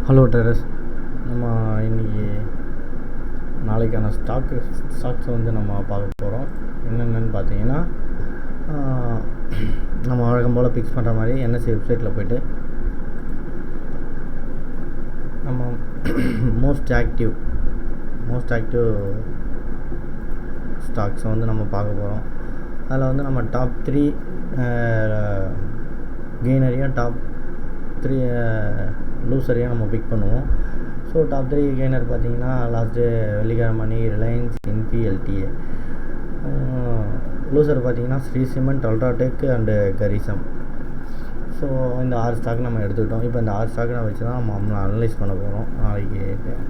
Hello terrace. நம்ம இன்றைக்கி நாளைக்கான ஸ்டாக்ஸ் வந்து நம்ம பார்க்க போகிறோம். என்னென்னு பார்த்தீங்கன்னா, நம்ம வழக்கம் போல் ஃபிக்ஸ் பண்ணுற மாதிரி என்எஸ்சி வெப்சைட்டில் போய்ட்டு நம்ம மோஸ்ட் ஆக்டிவ் ஸ்டாக்ஸை வந்து நம்ம பார்க்க போகிறோம். அதில் வந்து நம்ம டாப் 3 கெய்னரையும் டாப் 3 லூசரையும் நம்ம பிக் பண்ணுவோம். ஸோ டாப் 3 கெய்னர் பார்த்தீங்கன்னா லாஸ்ட்டு வெள்ளிக்கிழமை ரிலையன்ஸ், இன்ஃபி, எல்டிஏ. லூசர் பார்த்தீங்கன்னா ஸ்ரீ சிமெண்ட், அல்ட்ராடெக் அண்டு கரிசம். ஸோ இந்த 6 ஸ்டாக் நம்ம எடுத்துக்கிட்டோம். இப்போ இந்த 6 ஸ்டாக் வச்சு தான் நம்ம அனலைஸ் பண்ண போகிறோம். நாளைக்கு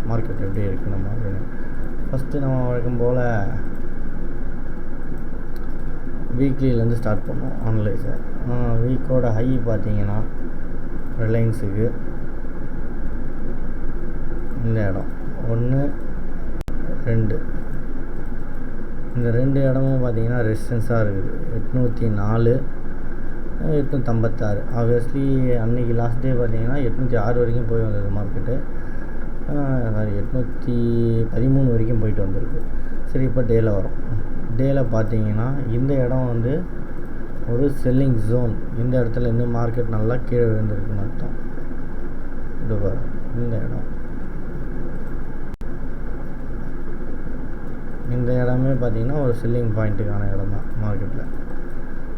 மார்க்கெட் எப்படி இருக்குது நம்ம அப்படின்னு. ஃபஸ்ட்டு நம்ம வழக்கம் போல் வீக்லியிலேருந்து ஸ்டார்ட் பண்ணுவோம் அனலைஸை. வீக்கோட ஹை பார்த்தீங்கன்னா ரிலையன்ஸுக்கு இந்த இடம் 1, 2 இந்த 2 இடமும் பார்த்தீங்கன்னா ரெசிஸ்டன்ஸாக இருக்குது. 804, 856. ஆப்வியஸ்லி அன்றைக்கி லாஸ்ட் டே பார்த்தீங்கன்னா 806 வரைக்கும் போய் வந்தது மார்க்கெட்டு. 813 வரைக்கும் போயிட்டு வந்திருக்கு. சரி, இப்போ டேயில் வரும். டேயில் பார்த்தீங்கன்னா இந்த இடம் வந்து ஒரு செல்லிங் ஜோன். இந்த இடத்துல இருந்து மார்க்கெட் நல்லா கீழே விழுந்திருக்குன்னு அர்த்தம். இது பாரு, இந்த இடமே பார்த்தீங்கன்னா ஒரு செல்லிங் பாயிண்ட்டுக்கான இடம் தான் மார்க்கெட்டில்.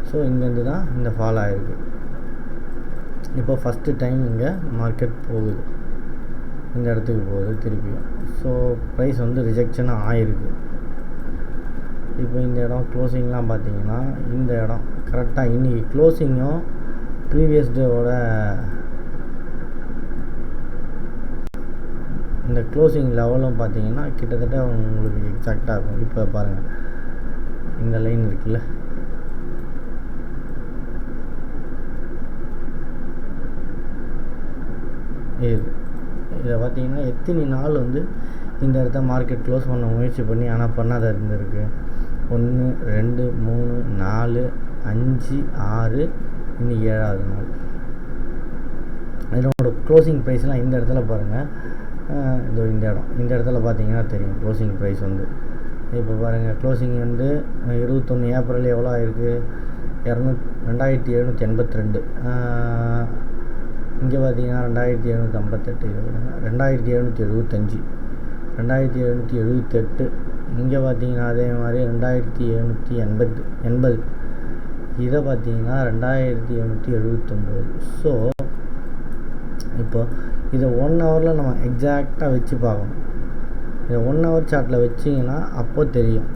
ஸோ இங்கேருந்து தான் இந்த ஃபால் ஆகிருக்கு. இப்போ ஃபஸ்ட்டு டைம் இங்கே மார்க்கெட் போகுது, இந்த இடத்துக்கு போகுது திருப்பியும். ஸோ ப்ரைஸ் வந்து ரிஜெக்ஷனாக ஆகிருக்கு. இப்போ இந்த இடம் க்ளோசிங்லாம் பார்த்தீங்கன்னா இந்த இடம் கரெக்டாக இன்றைக்கி க்ளோசிங்கும் ப்ரீவியஸ் டேவோட இந்த க்ளோசிங் லெவலும் பார்த்தீங்கன்னா கிட்டத்தட்ட உங்களுக்கு எக்ஸாக்டாக இருக்கும். இப்போ பாருங்கள், இந்த லைன் இருக்குல்ல, இதை பார்த்தீங்கன்னா எத்தனை நாள் வந்து இந்த இடத்த மார்க்கெட் க்ளோஸ் பண்ண முயற்சி பண்ணி ஆனால் பண்ணாத இருந்திருக்கு. 1, 2, 3, 4, 5, 6, இன்னைக்கு 7வது நாள். இதனோட க்ளோசிங் ப்ரைஸ்லாம் இந்த இடத்துல பாருங்கள். இந்த இடத்துல பார்த்தீங்கன்னா தெரியும் க்ளோசிங் ப்ரைஸ் வந்து. இப்போ பாருங்கள், க்ளோசிங் வந்து 21 ஏப்ரல் எவ்வளோ ஆகிருக்கு? 2782. இங்கே பார்த்தீங்கன்னா 2758, 2775, 2778. இங்கே பார்த்தீங்கன்னா அதே மாதிரி 2780. இதை பார்த்தீங்கன்னா 2779. ஸோ இப்போ இதை 1 ஹவரில் நம்ம எக்ஸாக்டாக வச்சு பார்க்கணும். இதை 1 ஹவர் சார்ட்டில் வச்சிங்கன்னா அப்போ தெரியும்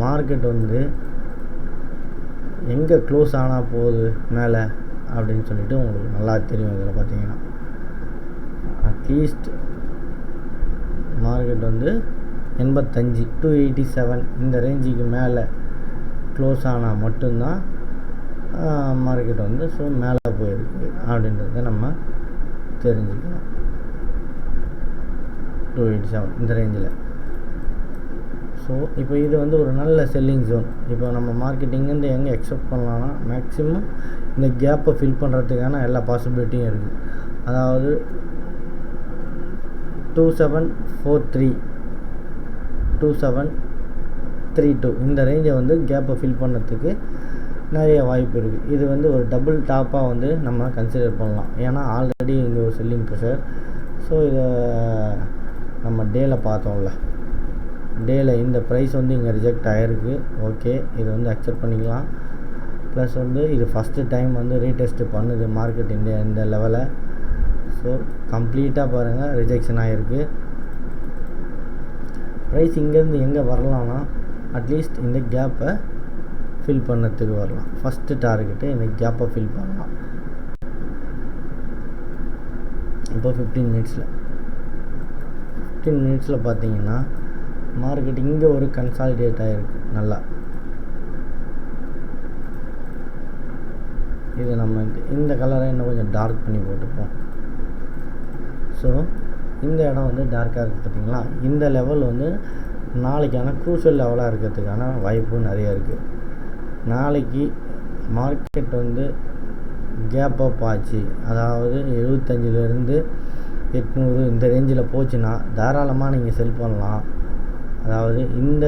மார்க்கெட் வந்து எங்கே க்ளோஸ் ஆனால் போகுது மேலே அப்படின்னு சொல்லிட்டு உங்களுக்கு நல்லா தெரியும். இதில் பார்த்தீங்கன்னா அட்லீஸ்ட் மார்க்கெட் வந்து 85, 287 இந்த ரேஞ்சுக்கு மேலே க்ளோஸ் ஆனால் மட்டும்தான் மார்க்கெட் வந்து ஸோ மேலே போயிருக்கு அப்படின்றத நம்ம தெரிஞ்சுக்கணும். 287 இந்த ரேஞ்சில். ஸோ இப்போ இது வந்து ஒரு நல்ல செல்லிங் ஜோன். இப்போ நம்ம மார்க்கெட் இங்கேருந்து எங்கே எக்ஸ்பெக்ட் பண்ணலான்னா மேக்ஸிமம் இந்த கேப்பை ஃபில் பண்ணுறதுக்கான எல்லா பாசிபிலிட்டியும் இருக்குது. அதாவது 2743, 2732 இந்த ரேஞ்சை வந்து கேப்பை ஃபில் பண்ணுறதுக்கு நிறைய வாய்ப்பு இருக்குது. இது வந்து ஒரு டபுள் டாப்பாக வந்து நம்ம கன்சிடர் பண்ணலாம். ஏன்னா ஆல்ரெடி இங்கே ஒரு செல்லிங் ப்ரெஷர். ஸோ இதை நம்ம டேயில் பார்த்தோம்ல, டேயில் இந்த ப்ரைஸ் வந்து இங்கே ரிஜெக்ட் ஆகிருக்கு. ஓகே, இது வந்து அக்செப்ட் பண்ணிக்கலாம். ப்ளஸ் வந்து இது ஃபஸ்ட்டு டைம் வந்து ரீடெஸ்ட் பண்ணுது மார்க்கெட் இந்த லெவலை. ஸோ கம்ப்ளீட்டாக பாருங்கள் ரிஜெக்ஷன் ஆகிருக்கு. ப்ரைஸ் இங்கேருந்து எங்கே வரலாம்னா அட்லீஸ்ட் இந்த கேப்பை ஃபில் பண்ணுறதுக்கு வரலாம். ஃபஸ்ட்டு டார்கெட்டு இந்த கேப்பை ஃபில் பண்ணலாம். இப்போ 15 மினிட்ஸில் பார்த்தீங்கன்னா மார்க்கெட் இங்கே ஒரு கன்சாலிடேட் ஆகிருக்கு நல்லா. இது நம்ம இந்த கலரை இன்னும் கொஞ்சம் டார்க் பண்ணி போட்டுப்போம். ஸோ இந்த இடம் வந்து டார்க்காக இருக்குது பார்த்தீங்களா. இந்த லெவல் வந்து நாளைக்கான க்ரூஷியல் லெவலாக இருக்கிறதுக்கான வாய்ப்பு நிறைய இருக்குது. நாளைக்கு மார்க்கெட் வந்து கேப் அப் ஆச்சு, அதாவது 75லேருந்து 800 இந்த ரேஞ்சில் போச்சுன்னா தாராளமாக நீங்கள் செல் பண்ணலாம். அதாவது இந்த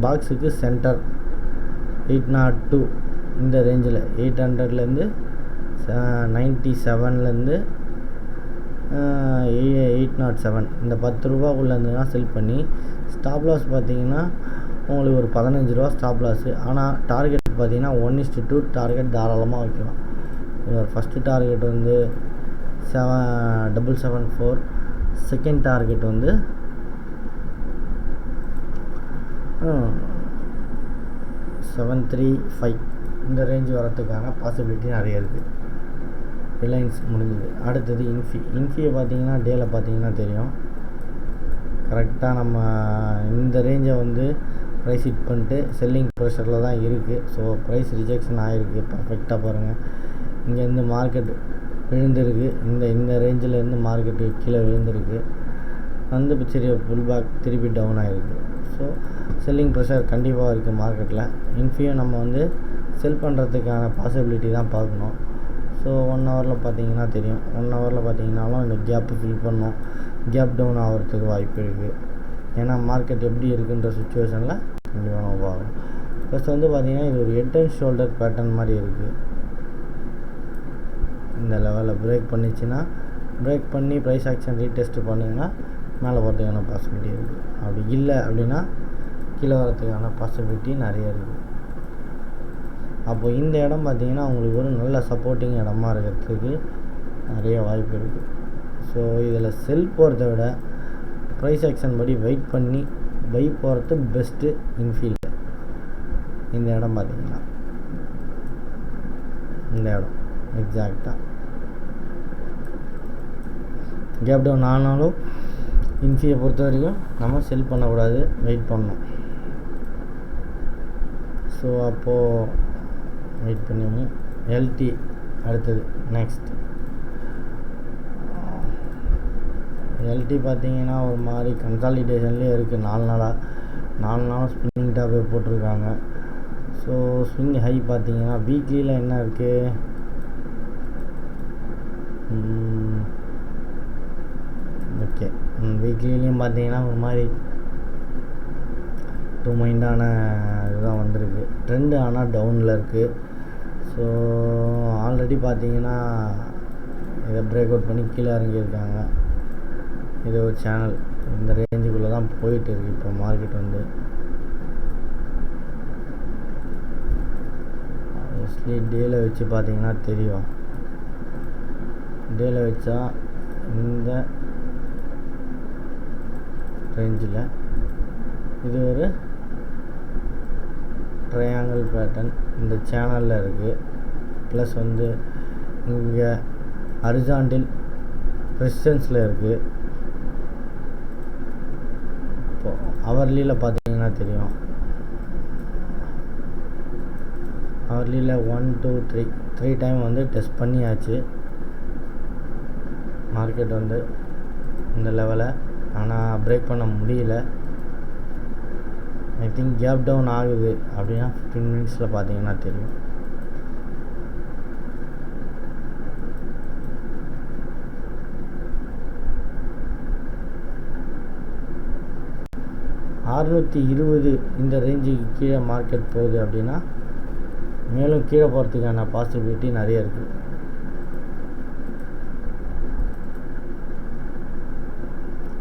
பாக்ஸுக்கு சென்டர் 802 இந்த ரேஞ்சில் 800லேருந்து 97லேருந்து 807 இந்த 10 ரூபாக்குள்ளே இருந்ததுன்னா செல் பண்ணி, ஸ்டாப் லாஸ் பார்த்தீங்கன்னா உங்களுக்கு ஒரு 15 ரூபா ஸ்டாப் லாஸு. ஆனால் டார்கெட் பார்த்தீங்கன்னா 1:2 டார்கெட் தாராளமாக வைக்கலாம். இதோட ஃபஸ்ட்டு டார்கெட் வந்து 774, செகண்ட் டார்கெட் வந்து 735 இந்த ரேஞ்ச் வரத்துக்கான பாசிபிலிட்டி நிறைய இருக்குது. ரிலையன்ஸ் முடிஞ்சது. அடுத்தது இன்ஃபியை பார்த்தீங்கன்னா டேயில் பார்த்தீங்கன்னா தெரியும், கரெக்டாக நம்ம இந்த ரேஞ்சை வந்து ப்ரைஸ் ஹிட் பண்ணிட்டு செல்லிங் ப்ரெஷரில் தான் இருக்குது. ஸோ ப்ரைஸ் ரிஜெக்ஷன் ஆகிருக்கு. பர்ஃபெக்டாக பாருங்கள், இங்கேருந்து மார்க்கெட் விழுந்திருக்கு, இந்த ரேஞ்சிலேருந்து மார்க்கெட்டு கீழே விழுந்திருக்கு, வந்து சரி புல் பேக் திருப்பி டவுன் ஆகிருக்கு. ஸோ செல்லிங் ப்ரெஷர் கண்டிப்பாக இருக்குது மார்க்கெட்டில். இன்ஃபியை நம்ம வந்து செல் பண்ணுறதுக்கான பாசிபிலிட்டி தான் பார்க்கணும். ஸோ 1 ஹவரில் பார்த்தீங்கன்னா தெரியும், 1 ஹவரில் பார்த்தீங்கன்னாலும் இந்த கேப்பு ஃபில் பண்ணோம், கேப் டவுன் ஆகிறதுக்கு வாய்ப்பு இருக்குது. ஏன்னா மார்க்கெட் எப்படி இருக்குன்ற சுச்சுவேஷனில் கண்டிப்பாக நம்ம பார்க்கணும். ஃபஸ்ட் வந்து பார்த்திங்கன்னா இது ஒரு ஹெட் அண்ட் ஷோல்டர் பேட்டர்ன் மாதிரி இருக்குது. இந்த லெவலில் பிரேக் பண்ணிச்சுன்னா, பிரேக் பண்ணி ப்ரைஸ் ஆக்ஷன் ரீடெஸ்ட் பண்ணிங்கன்னா மேலே போகிறதுக்கான பாசிபிலிட்டி இருக்குது. அப்படி இல்லை அப்படின்னா கீழே வரதுக்கான பாசிபிலிட்டி நிறைய இருக்குது. அப்போது இந்த இடம் பார்த்திங்கன்னா உங்களுக்கு ஒரு நல்ல சப்போர்ட்டிங் இடமா இருக்கிறதுக்கு நிறைய வாய்ப்பு இருக்குது. ஸோ இதில் செல் போகிறத விட ப்ரைஸ் ஆக்ஷன் படி வெயிட் பண்ணி பை போகிறது பெஸ்ட்டு. இன்ஃபீல்டு இந்த இடம் பார்த்திங்கன்னா இந்த இடம் எக்ஸாக்டாக கேப் டவுன் ஆனாலும் இன்ஃபியை பொறுத்த வரைக்கும் நம்ம செல் பண்ணக்கூடாது, வெயிட் பண்ணணும். ஸோ அப்போது வெயிட் பண்ணி எல்டி அடுத்தது நெக்ஸ்ட் எல்டி பார்த்தீங்கன்னா ஒரு மாதிரி கன்சாலிடேஷன்லேயே இருக்குது. 4 நாளாக ஸ்பின்னிங் டாப்பே போட்டிருக்காங்க. ஸோ ஸ்விங் ஹை பார்த்தீங்கன்னா வீக்லியில் என்ன இருக்குது, ஓகே வீக்லிலையும் பார்த்தீங்கன்னா ஒரு மாதிரி டூ மைண்டான இதுதான் வந்திருக்கு. ட்ரெண்டு ஆனால் டவுனில் இருக்குது. ஸோ ஆல்ரெடி பார்த்தீங்கன்னா இதை பிரேக் அவுட் பண்ணி கீழே இறங்கியிருக்காங்க. இது ஒரு சேனல் இந்த ரேஞ்சுக்குள்ளே தான் போயிட்டு இருக்குது இப்போ மார்க்கெட் வந்து. ஆப்வியஸ்லி டேல வச்சு பார்த்தீங்கன்னா தெரியும், டேல வச்சா இந்த ரேஞ்சில் இது ஒரு ட்ரையாங்கிள் பேட்டர்ன் இந்த சேனலில் இருக்குது. ப்ளஸ் வந்து இங்கே ஹரிசாண்டல் ரெசிஸ்டன்ஸில் இருக்குது. இப்போது ஹவர்லியில் பார்த்தீங்கன்னா தெரியும், ஹவர்லியில் 1 2 3 டைம் வந்து டெஸ்ட் பண்ணியாச்சு மார்க்கெட் வந்து இந்த லெவலை. ஆனால் பிரேக் பண்ண முடியல. ஐ திங்க் கேப் டவுன் ஆகுது அப்படின்னா 15 மினிட்ஸில் பார்த்தீங்கன்னா தெரியும். $620 இந்த ரேஞ்சுக்கு கீழே மார்க்கெட் போகுது அப்படின்னா மேலும் கீழே போகிறதுக்கான பாசிபிலிட்டி நிறைய இருக்குது.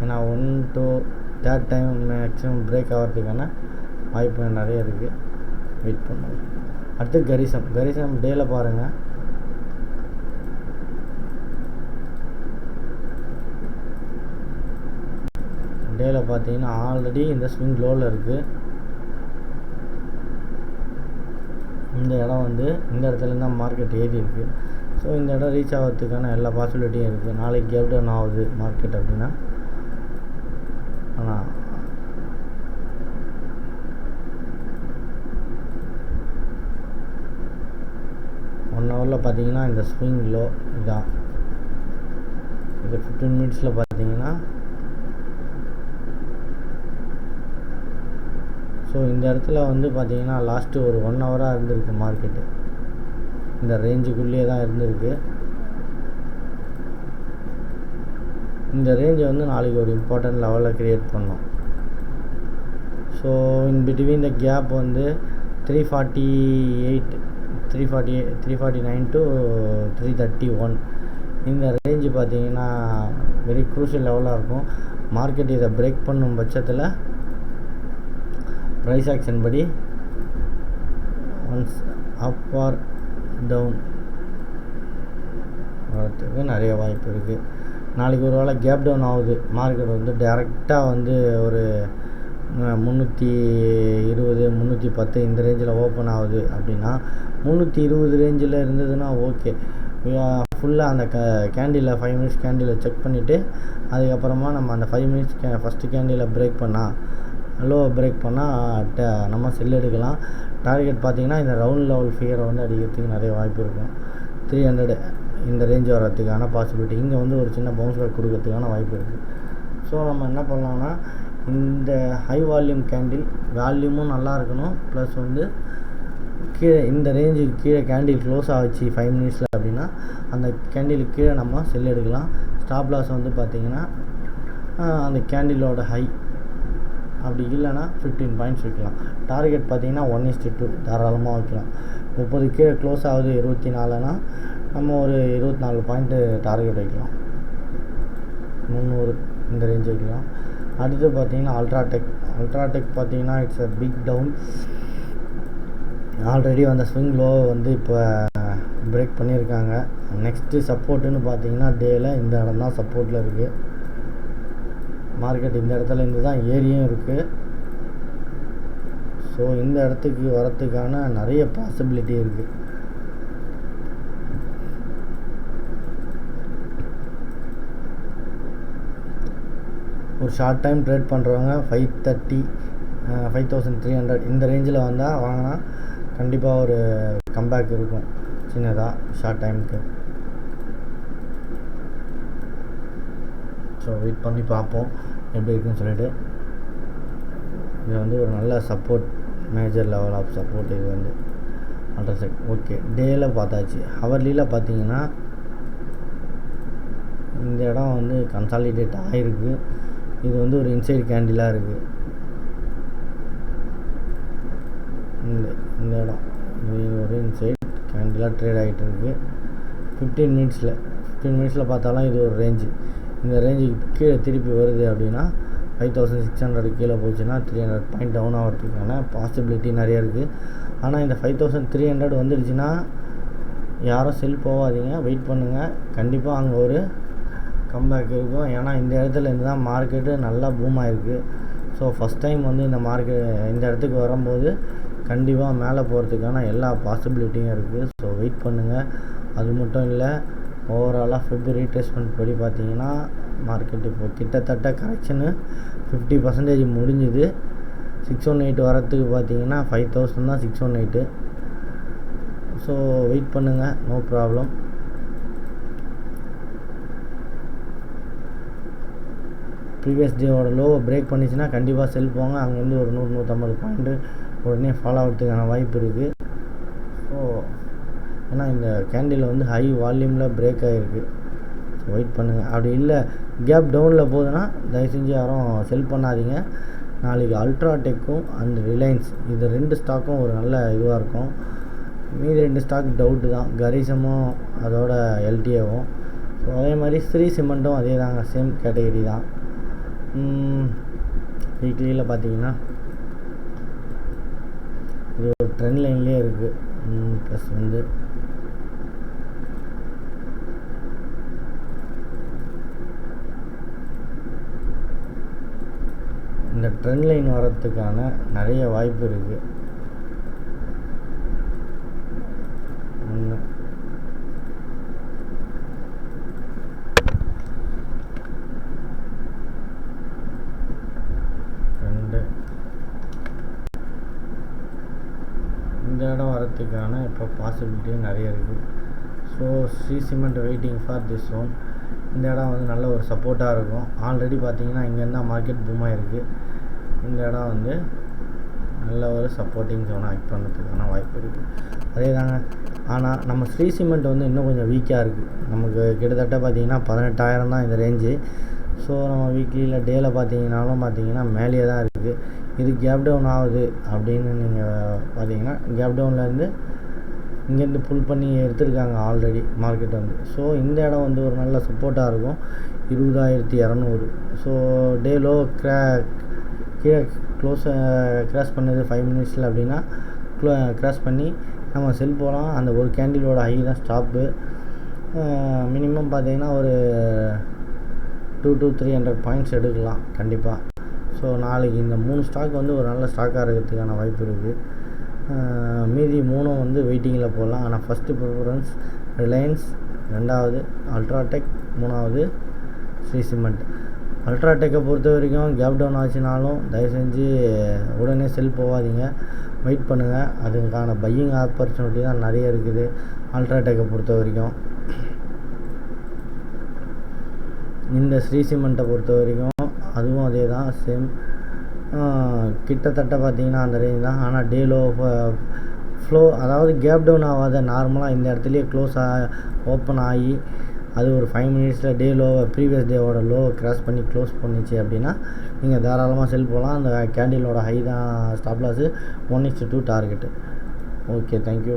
ஏன்னா 1 to 3 டைம் மேக்ஸிமம் பிரேக் ஆகிறதுக்கான வாய்ப்பு நிறைய இருக்குது. வெயிட் பண்ணுவோம். அடுத்து கரிசம் டேல பாருங்கள், டேல பார்த்தீங்கன்னா ஆல்ரெடி இந்த ஸ்விங் லோவில் இருக்குது. இந்த இடம் வந்து இந்த இடத்துலேருந்து தான் மார்க்கெட் ஏறி இருக்குது. ஸோ இந்த இடம் ரீச் ஆகிறதுக்கான எல்லா பாசிபிலிட்டியும் இருக்குது. நாளைக்கு கேப் டவுன் ஆகுது மார்க்கெட் அப்படின்னா, ஆனால் ஒன் ஹவரில் பார்த்தீங்கன்னா இந்த ஸ்விங் லோ இதான். இது 15 மினிட்ஸில் பார்த்தீங்கன்னா ஸோ இந்த இடத்துல வந்து பார்த்தீங்கன்னா லாஸ்ட்டு ஒரு 1 ஹவராக இருந்திருக்கு மார்க்கெட்டு. இந்த ரேஞ்சுக்குள்ளேயே தான் இருந்திருக்கு. இந்த ரேஞ்சை வந்து நாளைக்கு ஒரு இம்பார்ட்டன்ட் லெவலில் க்ரியேட் பண்ணோம். So in between the gap வந்து 349 to 331 இந்த ரேஞ்சு பார்த்தீங்கன்னா வெரி க்ரூஷியல் லெவலாக இருக்கும். மார்க்கெட் இதை பிரேக் பண்ணும் பட்சத்தில் ப்ரைஸ் ஆக்ஷன் படி ஒன்ஸ் அப் ஆர் டவுன் வரத்துக்கு நிறைய வாய்ப்பு இருக்குது. நாளைக்கு ஒரு வேளை கேப் டவுன் ஆகுது, மார்க்கெட் வந்து டைரெக்டாக வந்து ஒரு 320 310 இந்த ரேஞ்சில் ஓப்பன் ஆகுது அப்படின்னா 320 ரேஞ்சில் இருந்ததுன்னா ஓகே, ஃபுல்லாக அந்த கேண்டிலை 5 மினிட்ஸ் கேண்டிலை செக் பண்ணிவிட்டு அதுக்கப்புறமா நம்ம அந்த 5 மினிட்ஸ் ஃபஸ்ட்டு கேண்டிலை பிரேக் பண்ணால் லோ பிரேக் பண்ணால் நம்ம செல் எடுக்கலாம். டார்கெட் பார்த்திங்கன்னா இந்த ரவுண்ட் லெவல் ஃபிகரை வந்து அடிக்கிறதுக்கு நிறைய வாய்ப்பு இருக்கும். 300 இந்த ரேஞ்ச் வர்றதுக்கான பாசிபிலிட்டி, இங்கே வந்து ஒரு சின்ன பவுன்ஸ் பேக் கொடுக்கறதுக்கான வாய்ப்பு இருக்குது. ஸோ நம்ம என்ன பண்ணலாம்னா இந்த ஹை வால்யூம் கேண்டில் வால்யூமும் நல்லா இருக்கணும், ப்ளஸ் வந்து கீழே இந்த ரேஞ்சுக்கு கீழே கேண்டில் க்ளோஸ் ஆகிடுச்சு 5 மினிட்ஸில் அப்படின்னா அந்த கேண்டிலுக்கு கீழே நம்ம செல் எடுக்கலாம். ஸ்டாப் லாஸ் வந்து பார்த்திங்கன்னா அந்த கேண்டிலோட ஹை, அப்படி இல்லைன்னா 15 பாயிண்ட்ஸ் வைக்கலாம். டார்கெட் பார்த்திங்கன்னா 1:2 தாராளமாக வைக்கலாம். 30 கீழே க்ளோஸ் ஆகுது 24னா நம்ம ஒரு 24 பாயிண்ட்டு டார்கெட் வைக்கலாம். 300 இந்த ரேஞ்ச் வைக்கலாம். அடுத்து பார்த்திங்கன்னா அல்ட்ராடெக் பார்த்திங்கன்னா it's a big down. Already அந்த ஸ்விங் லோவை வந்து இப்போ பிரேக் பண்ணியிருக்காங்க. நெக்ஸ்ட்டு சப்போர்ட்டுன்னு பார்த்திங்கன்னா டேயில் இந்த இடம் தான் சப்போர்ட்டில் இருக்குது. மார்க்கெட் இந்த இடத்துல இருந்து தான் ஏரியும் இருக்குது. ஸோ இந்த இடத்துக்கு வரத்துக்கான நிறைய பாசிபிலிட்டி இருக்குது. ஒரு ஷார்ட் டைம் ட்ரேட் பண்ணுறவங்க 530 5300 இந்த ரேஞ்சில் வந்தால் வாங்கினா கண்டிப்பாக ஒரு கம்பேக் இருக்கும் சின்னதாக ஷார்ட் டைமுக்கு. ஸோ வெயிட் பண்ணி பார்ப்போம் எப்படி இருக்குன்னு சொல்லிட்டு. இது வந்து ஒரு நல்ல support, major level of support. இது வந்து அல்ட்ராடெக் ஓகே. டேயில் பார்த்தாச்சு. ஹவர்லியில் பார்த்தீங்கன்னா இந்த இடம் வந்து கன்சாலிடேட் ஆகிருக்கு. இது வந்து ஒரு இன்சைட் கேண்டிலாக இருக்குது. இந்த இடம் இது ஒரு இன்சைட் கேண்டிலாக ட்ரேட் ஆகிட்டு இருக்குது. 15 மினிட்ஸில் பார்த்தாலும் இது ஒரு ரேஞ்சு. இந்த ரேஞ்சுக்கு கீழே திருப்பி வருது அப்படின்னா 5600 கீழே போச்சுன்னா 300 பாயிண்ட் டவுன் ஆகிறதுக்கான பாசிபிலிட்டி நிறைய இருக்குது. ஆனால் இந்த 5300 வந்துடுச்சுன்னா யாரும் செல் போகாதீங்க, வெயிட் பண்ணுங்கள். கண்டிப்பாக அங்கே ஒரு கம்பேக் இருக்கும். ஏன்னா இந்த இடத்துல இருந்து தான் மார்க்கெட்டு நல்லா பூம் ஆகிருக்கு. ஸோ ஃபஸ்ட் டைம் வந்து இந்த இடத்துக்கு வரும்போது கண்டிப்பாக மேலே போகிறதுக்கான எல்லா பாசிபிலிட்டியும் இருக்குது. ஸோ வெயிட் பண்ணுங்கள். அது மட்டும் இல்லை, ஓவராலாக ஃபெப்ரவரி ரீட்ரேஸ்மெண்ட் படி பார்த்தீங்கன்னா மார்க்கெட் இப்போ கிட்டத்தட்ட கரெக்ஷனு 50% முடிஞ்சுது. 618 வரத்துக்கு பார்த்தீங்கன்னா 5000 தான் 618. ஸோ வெயிட் பண்ணுங்கள், நோ ப்ராப்ளம். ப்ரீவியஸ் டேவோட லோவை பிரேக் பண்ணிச்சுன்னா கண்டிப்பாக செல் போங்க. அங்கேருந்து ஒரு 100-150 பாயிண்ட்டு உடனே ஃபாலோ ஆகிறதுக்கான வாய்ப்பு இருக்குது. ஸோ ஏன்னா இந்த கேண்டில் வந்து ஹை வால்யூமில் பிரேக் ஆகிருக்கு. ஸோ வெயிட் பண்ணுங்கள். அப்படி இல்லை கேப் டவுனில் போகுதுன்னா தயவு செஞ்சு யாரும் செல் பண்ணாதீங்க. நாளைக்கு அல்ட்ராடெக்கும் அண்ட் ரிலையன்ஸ் இது 2 ஸ்டாக்கும் ஒரு நல்ல இதுவாக இருக்கும். மீதி 2 ஸ்டாக் டவுட்டு தான், கரிசமும் அதோட எல்டிஏவும். ஸோ அதே மாதிரி ஸ்ரீ சிமெண்ட்டும் அதே தாங்க, சேம் கேட்டகரி தான். வீக்லியில் பார்த்தீங்கன்னா இது ஒரு ட்ரெண்ட் லைன்லேயே இருக்குது. ப்ளஸ் வந்து இந்த ட்ரெண்ட் லைன் வரத்துக்கான நிறைய வாய்ப்பு இருக்குது. இந்த இடம் வரத்துக்கான இப்போ பாசிபிலிட்டியும் நிறைய இருக்குது. So Shree Cement waiting for this one. இந்த இடம் வந்து நல்ல ஒரு சப்போர்ட்டாக இருக்கும். ஆல்ரெடி பார்த்தீங்கன்னா இங்கேருந்து தான் மார்க்கெட் பூமாக இருக்குது. இந்த இடம் வந்து நல்ல ஒரு சப்போர்ட்டிங் ஜோனாக ஆக்ட் பண்ணுறதுக்கான வாய்ப்பு இருக்குது. அதே தாங்க. ஆனால் நம்ம ஸ்ரீ சிமெண்ட் வந்து இன்னும் கொஞ்சம் வீக்காக இருக்குது. நமக்கு கிட்டத்தட்ட பார்த்திங்கன்னா 18000 தான் இந்த ரேஞ்சு. ஸோ நம்ம வீக்லியில் டேயில் பார்த்தீங்கன்னா மேலேயே தான் இருக்குது. இது கேப் டவுன் ஆகுது அப்படின்னு நீங்கள் பார்த்தீங்கன்னா கேப் டவுன்லேருந்து இங்கேருந்து புல் பண்ணி எடுத்திருக்காங்க ஆல்ரெடி மார்க்கெட் வந்து. ஸோ இந்த இடம் வந்து ஒரு நல்ல சப்போர்ட்டாக இருக்கும் 20,200. ஸோ டே லோ கீழே கிராஸ் பண்ணது 5 மினிட்ஸில் அப்படின்னா கிராஸ் பண்ணி நம்ம செல் போகலாம். அந்த ஒரு கேண்டிலோட ஹை தான் ஸ்டாப்பு. மினிமம் பார்த்தீங்கன்னா ஒரு 200 to 300 பாயிண்ட்ஸ் எடுக்கலாம் கண்டிப்பாக. ஸோ நாளைக்கு இந்த 3 ஸ்டாக் வந்து ஒரு நல்ல ஸ்டாக்காக இருக்கிறதுக்கான வாய்ப்பு இருக்குது. மீதி 3 வந்து வெயிட்டிங்கில் போடலாம். ஆனால் ஃபஸ்ட்டு ப்ரிஃபரன்ஸ் ரிலையன்ஸ், 2வது அல்ட்ராடெக், 3வது ஸ்ரீ சிமெண்ட். அல்ட்ராடெக்கை பொறுத்த வரைக்கும் கேப் டவுன் ஆச்சுனாலும் தயவு செஞ்சு உடனே செல் போகாதீங்க, வெயிட் பண்ணுங்கள். அதுக்கான பையிங் ஆப்பர்ச்சுனிட்டி தான் நிறைய இருக்குது அல்ட்ராடெக்கை பொறுத்த வரைக்கும். இந்த ஸ்ரீ சிமெண்ட்டை பொறுத்த வரைக்கும் அதுவும் அதே தான், சேம் கிட்டத்தட்ட பார்த்தீங்கன்னா அந்த ரேஞ்ச் தான். ஆனால் டே லோ ஃப்ளோ, அதாவது கேப் டவுன் ஆகாத நார்மலாக இந்த இடத்துலையே ஓப்பன் ஆகி அது ஒரு 5 மினிட்ஸில் டே லோவை ப்ரீவியஸ் டேவோட லோவை கிராஸ் பண்ணி க்ளோஸ் பண்ணிச்சு அப்படின்னா நீங்கள் தாராளமாக செல் போகலாம். அந்த கேண்டிலோட ஹை தான் stop loss 1:2 target. Okay, thank you.